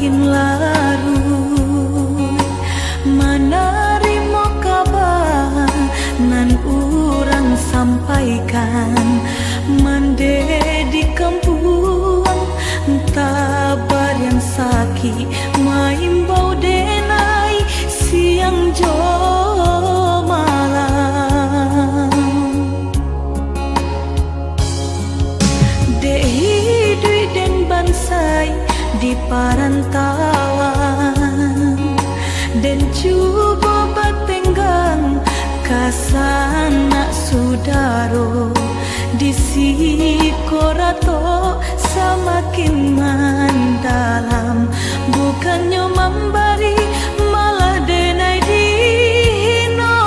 makin larut. Manarimo kabar nan urang sampaikan, mande di kampung tabar yang sakit maimbau denai siang jo malam. Dehi dui den bansai di parantauan, dan coba batenggang kasana sudaro di sikorato semakin mendalam, bukannya memberi malah denai dino.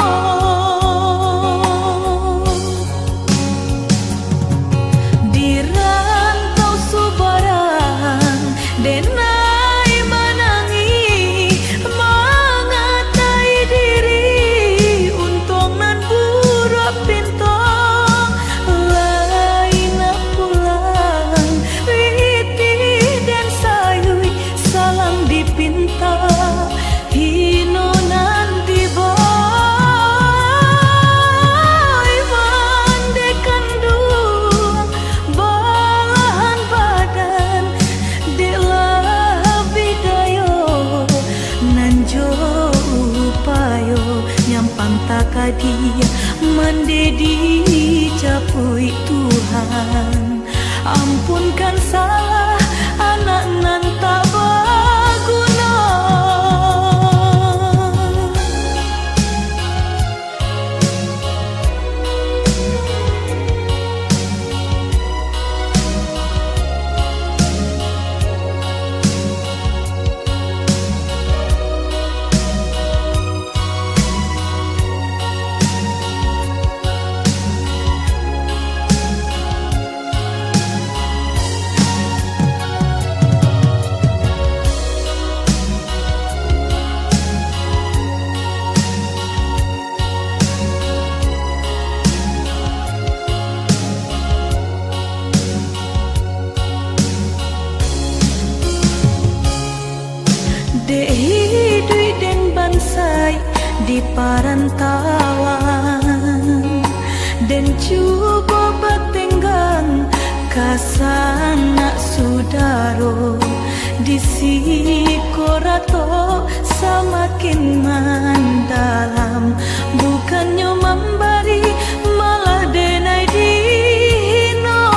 Di rantau subarang denai menangi mengatai diri untung nan buruk pintong lain pulang witi dan sayui salam dipinta hino nanti boy mandekan dua balahan badan delah bidayo nanjo upayo nyampang takadia mendedi capui Tuhan. Ampunkan salah anak nan tak berguna. Dehi dui den bansai di parantauan, dan coba batenggang kasana sudaro di sikorato semakin mendalam, bukannya memberi malah denai dino.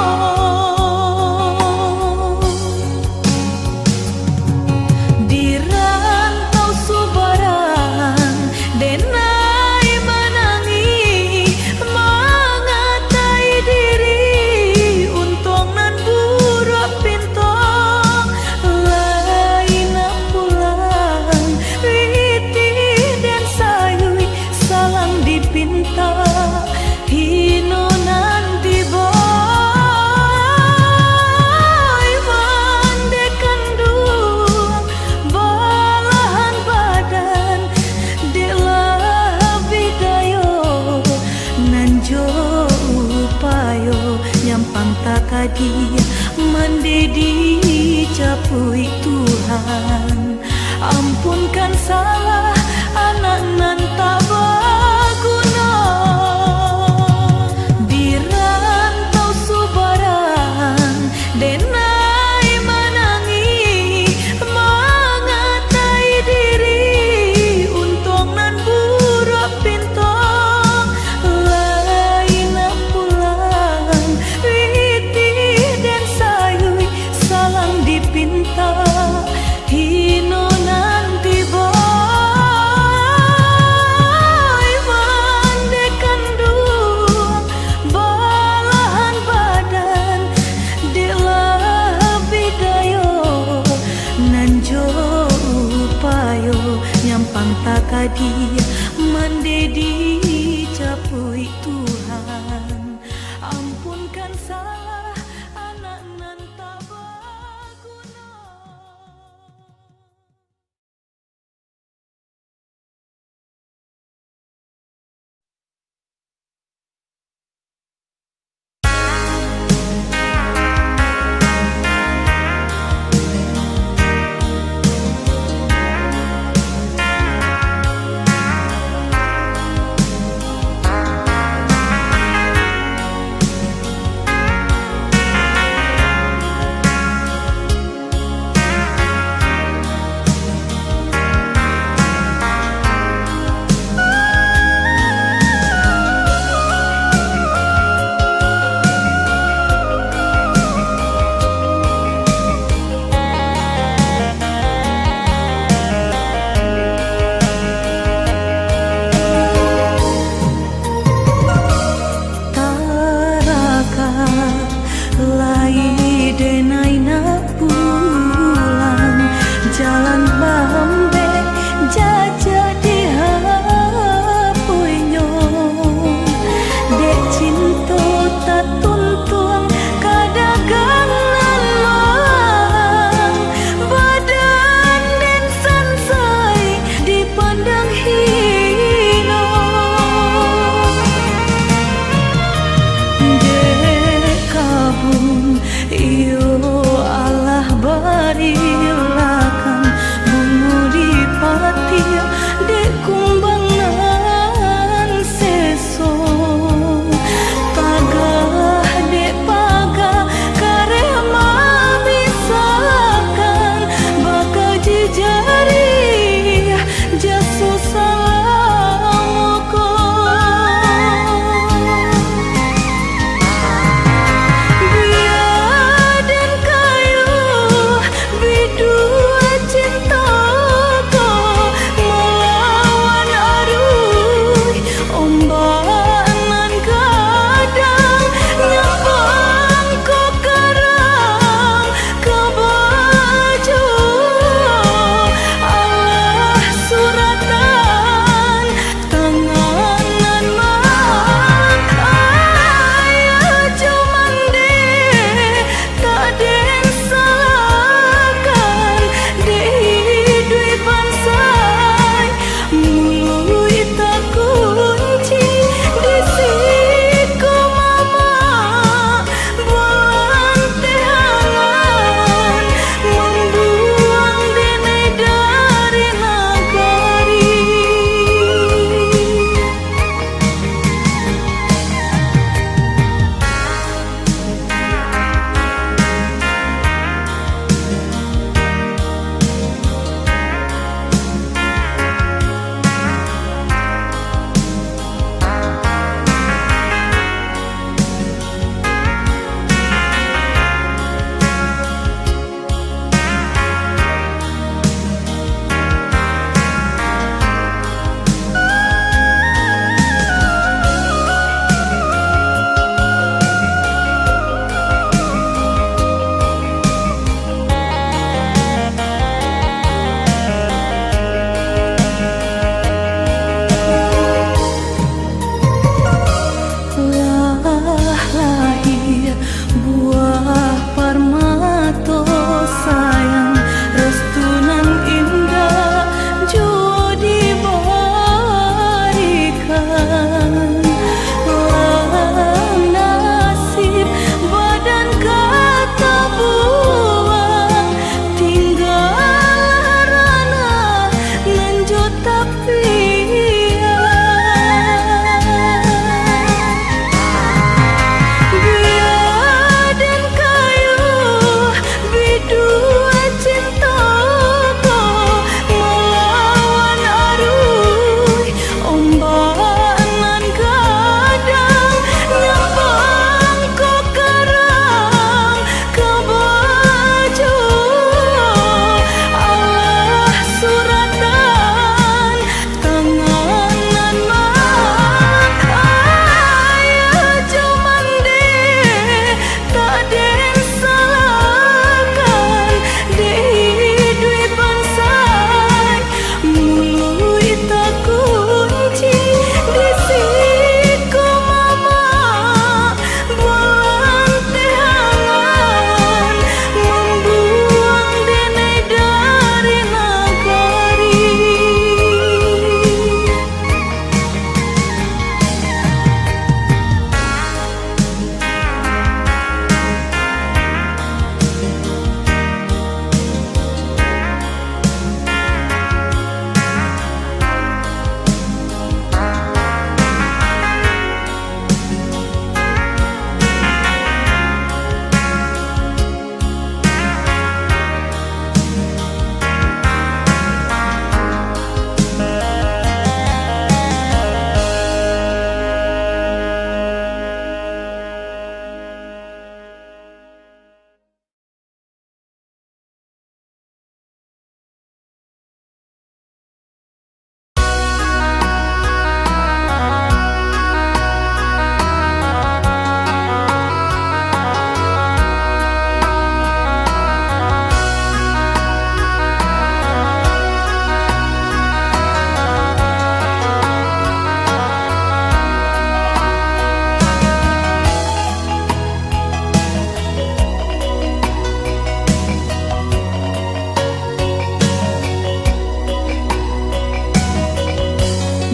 Di rantau subarang denai menangi mengatai diri untung nan buruk pintong lain pulang witi dan sayui salang dipinta hino nanti boy mandekan dua balahan badan delah bidayo nanjo upayo nyampang takadia mendedi capui Tuhan. Ampunkan salah anak nan tak berguna. Di rantau subarang denai menangi mengatai diri untung nan buruk pintong lain pulang witi dan sayui salang dipinta hino nanti boy mandekan dua balahan badan delah bidayo nanjo upayo nyampang takadia mendedi capui Tuhan. Ampunkan salah anak nan tak berguna.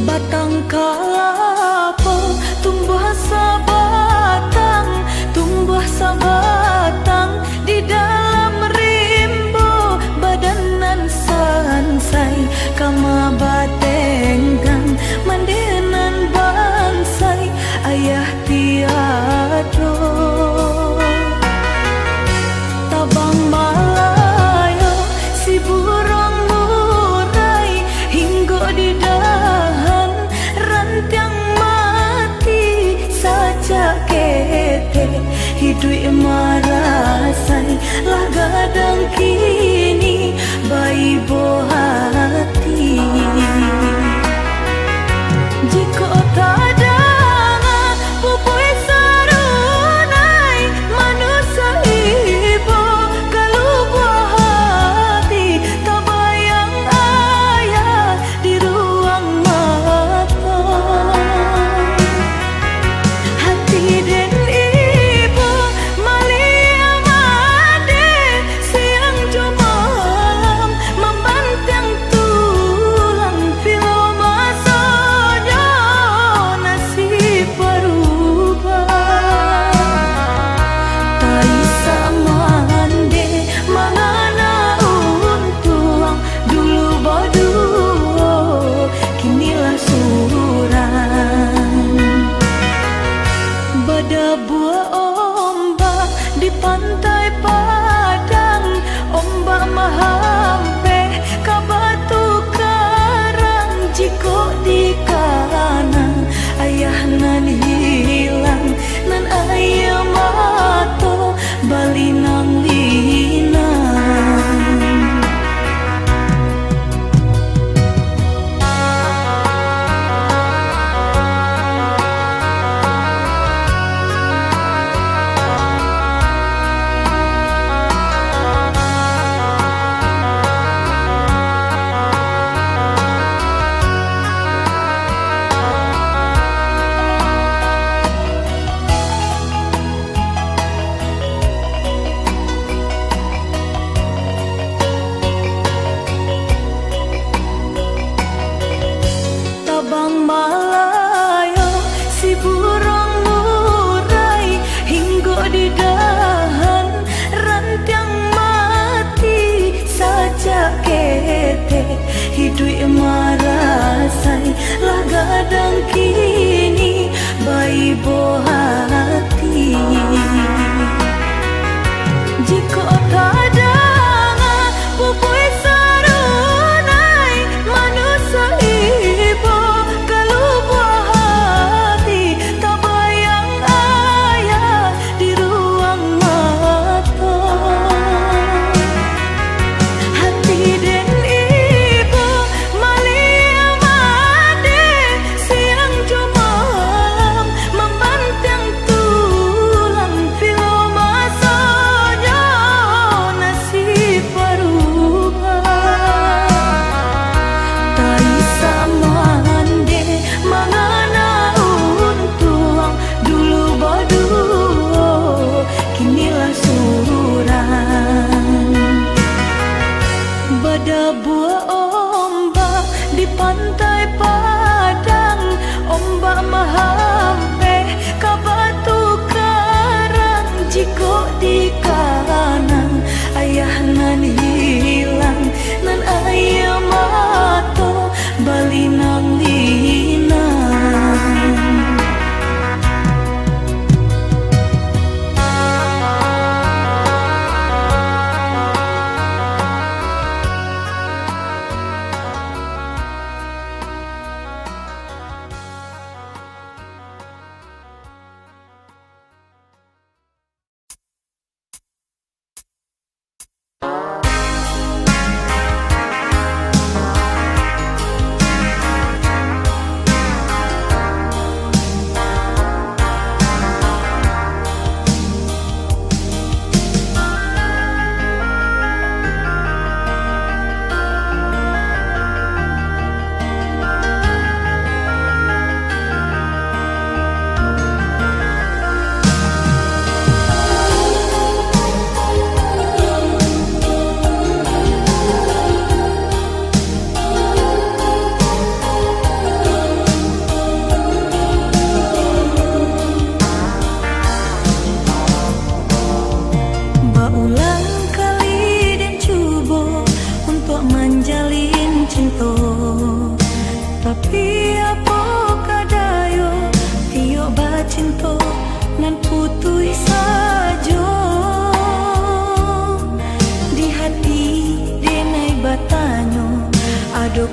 Batang kelapa tumbuh sabatang, tumbuh sabatang di dalam rimbo badanan sansai kama batenggang mandenan bansai ayah tiado tabang malayo si burung murai hinggo di dahan rantiang mati saja kete hidup marasai lah gadang kini bayi bohati jika tak ada pupui sarunai manusia ibu kalau buah hati tak bayang ayah di ruang mata hati dan ibu malia made siang jo malam membantang tulang filo masanya nasib berubah tai samande mangana untuang dulu boduo kinilah suran bada buah ombak di pantai Padang ombak mahampe ka batu karang jiko di kanan ayah nan hilang nan ayah mato balinang linang tabang malayo si burung murai hinggo di dahan rantiang mati saja kete hidup marasai lah gadang kini bayi bohati jika tak ada pupui sarunai manusia ibu kalau buah hati tak bayang ayah di ruang mata hati dan ibu malia made siang jo malam membantang tulang filo masanya nasib berubah tai samande mangana untuang dulu boduo kinilah suran bada buah ombak di pantai Padang ombak mahampe ka batu karang jiko di kanan ayah nan hilang nan ayah mato balinang linang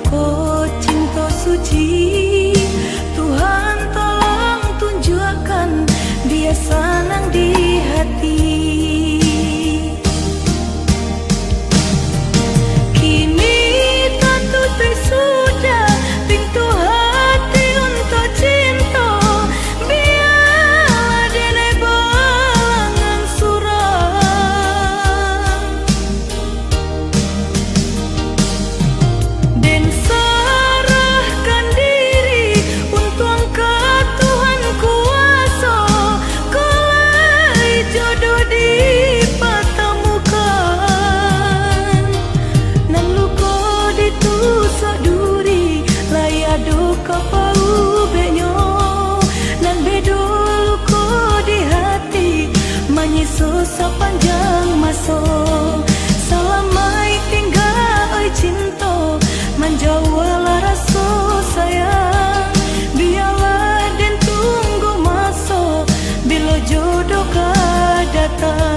Adoko cinta suci, Tuhan tolong tunjukkan dia senang di hati. Kini tentu sudah pintu hati untuk cinta, biarlah denai balangan surah. Den serahkan diri untuk angkat Tuhan kuasa, kelai jodoh dipertemukan. Nan luka ditusuk duri, layak duka pau benyo. Nan bedo luka di hati, menyusul sepanjang masa. Selamai tinggal oi cinta, menjauhlah rasa sayang. Biarlah den tunggu masa, bila jodoh kah datang.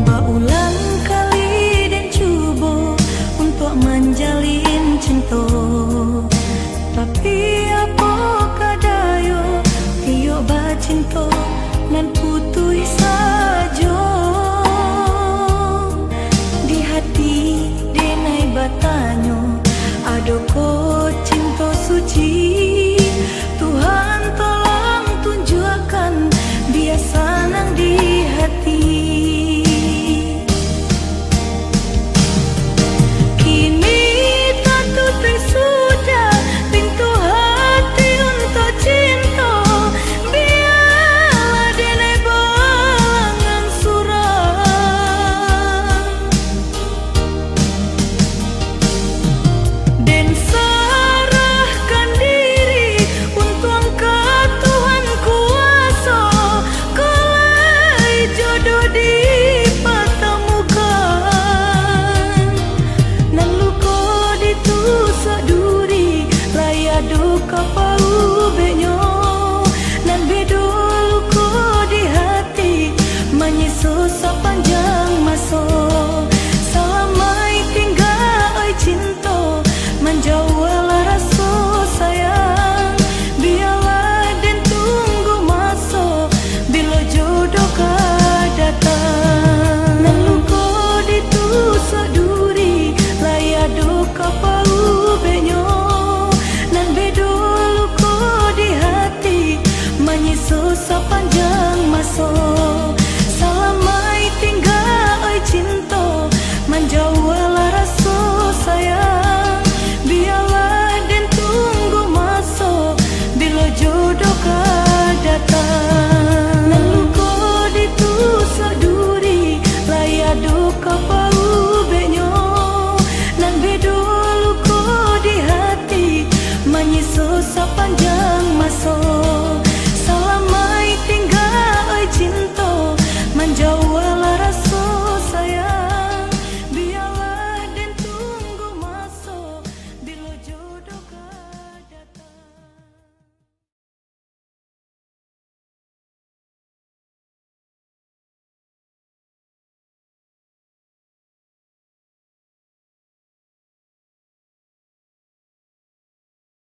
Berulang kali dan cuba untuk menjalin cinta, tapi apakah daya tiok bercinta nan putus saja. Di hati denai bertanya, adoko cinta suci, Tuhan tolong tunjukkan dia senang di hati. Sepanjang masa, selamai tinggal oi cinta, menjauhlah rasa sayang. Biarlah den tunggu masa, bila jodoh kah datang. Nan luka ditusuk duri, layak duka pau benyo. Nan bedo luka di hati, menyusul sepanjang